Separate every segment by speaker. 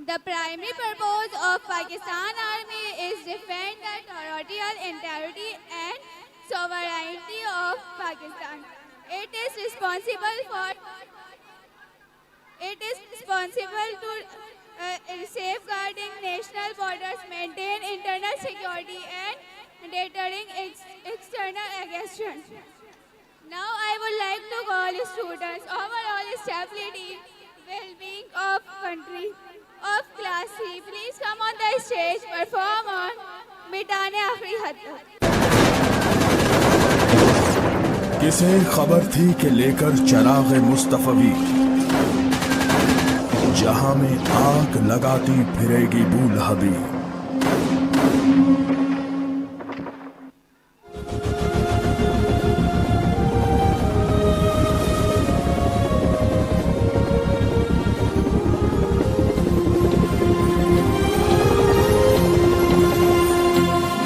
Speaker 1: The primary purpose of Pakistan Army is defend the territorial integrity and sovereignty of Pakistan. It is responsible to safeguarding national borders, maintain internal security, and deterring external aggression. Now I would like to call students, overall stability, well-being of country, of class C. Please come on the stage, perform on मिटाने आखिरी हद तक।
Speaker 2: किसे खबर थी कि लेकर चराग मुस्तफवी जहां में आग लगाती फिरेगी बूलहबी।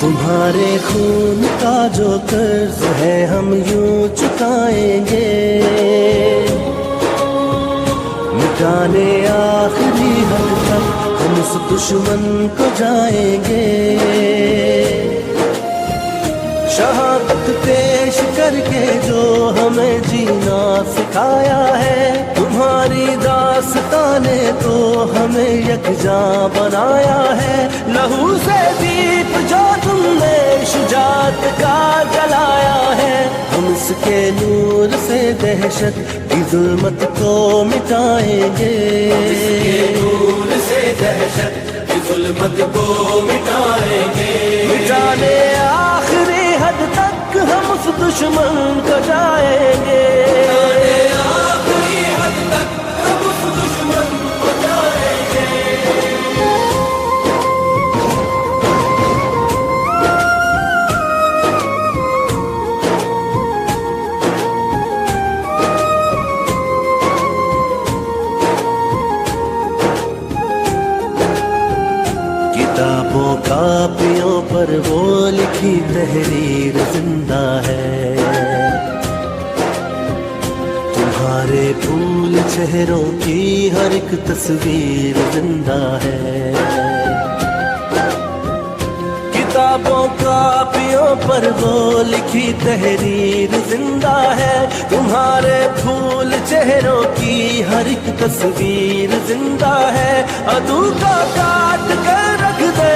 Speaker 3: तुम्हारे खून का जो कर्ज है हम यूं चुकाएंगे, मिटाने आखिरी हद तक हम उस दुश्मन को जाएंगे। शहादत पेश करके जो हमें जीना सिखाया है, तुम्हारी दास्ताने तो हमें यकजा बनाया है। लहू से दीप जो तुमने शुजात का जलाया है, हम इसके नूर से दहशत की जुल्मत को मिटाएंगे। इसके नूर से दहशत की जुल्मत को मिटाएंगे। मिटाने आखिरी हद तक हम उस दुश्मन को जाएंगे। आखिरी हद तक हम उस दुश्मन को जाएंगे। किताबों कापियों पर वो लिखी तहरीर जिंदा है, तुम्हारे फूल चेहरों की हर एक तस्वीर जिंदा है। किताबों कापियों पर वो लिखी तहरीर जिंदा है, तुम्हारे फूल चेहरों की हर एक तस्वीर जिंदा है। अदू का काट कर रख दे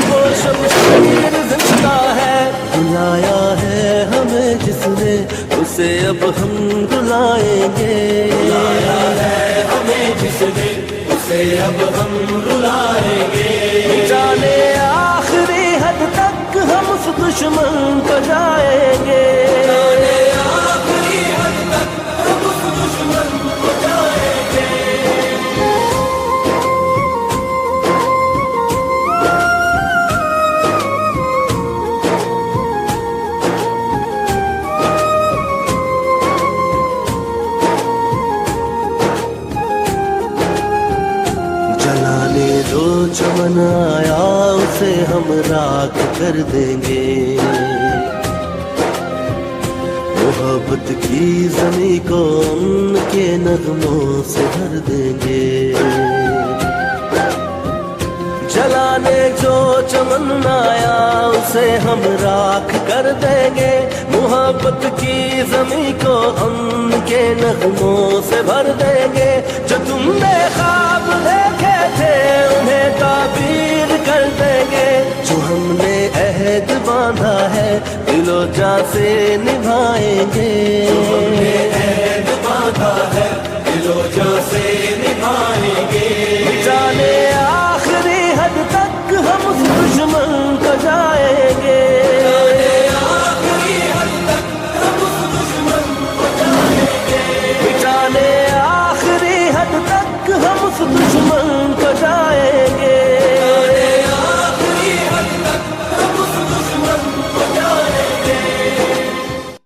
Speaker 3: वो शमशीर जिंदा है। बुलाया है हमें जिसने उसे अब हम रुलाएंगे। बुलाया है हमें जिसने उसे अब हम रुलाएंगे। जाने आखिरी हद तक हम उस दुश्मन को जाएंगे। जाने आखिरी हद तक हम उस दुश्मन को जाएंगे। जलाने जो चमन आया उसे हम राख कर देंगे। मोहब्बत की ज़मीं को उनके नगमों से भर देंगे। जलाने जो चमन आया उसे हम राख कर देंगे। मोहब्बत की ज़मीं को उनके नगमों से भर देंगे। जो तुमने ख्वाब देखे थे उन्हें ताबीर कर देंगे। जो हमने अहद बांधा है दिलो जान से निभाएंगे।